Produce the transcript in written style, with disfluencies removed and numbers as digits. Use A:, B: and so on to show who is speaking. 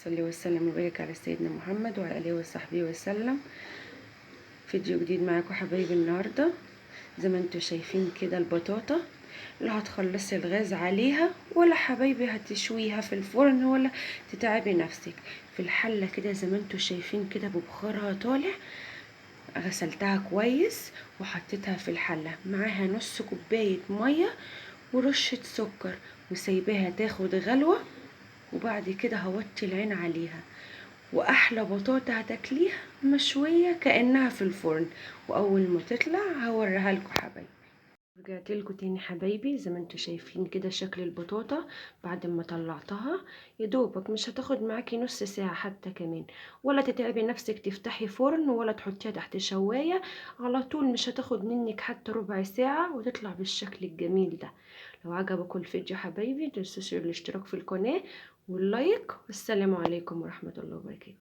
A: صلي وسلم وبارك على سيدنا محمد وعلى اله وصحبه وسلم. فيديو جديد معاكم حبايبي النهارده. زي ما انتم شايفين كده البطاطا اللي هتخلصي الغاز عليها، ولا حبايبي هتشويها في الفرن ولا تتعبي نفسك في الحله كده. زي ما انتم شايفين كده ببخارها طالع. غسلتها كويس وحطيتها في الحله معاها نص كوبايه ميه ورشه سكر، وسايباها تاخد غلوه. وبعد كده هوطي العين عليها، واحلى بطاطا هتاكليها مشويه كانها في الفرن. واول ما تطلع هوريها لكم حبايبي. رجعت لكم تاني حبايبي. زي ما انتم شايفين كده شكل البطاطا بعد ما طلعتها، يا دوبك مش هتاخد معاكي نص ساعه حتى كمان، ولا تتعبي نفسك تفتحي فرن ولا تحطيها تحت شوايه. على طول مش هتاخد منك حتى ربع ساعه وتطلع بالشكل الجميل ده. لو عجبكم الفيديو حبايبي متنسوش الاشتراك في القناه واللايك. والسلام عليكم ورحمه الله وبركاته.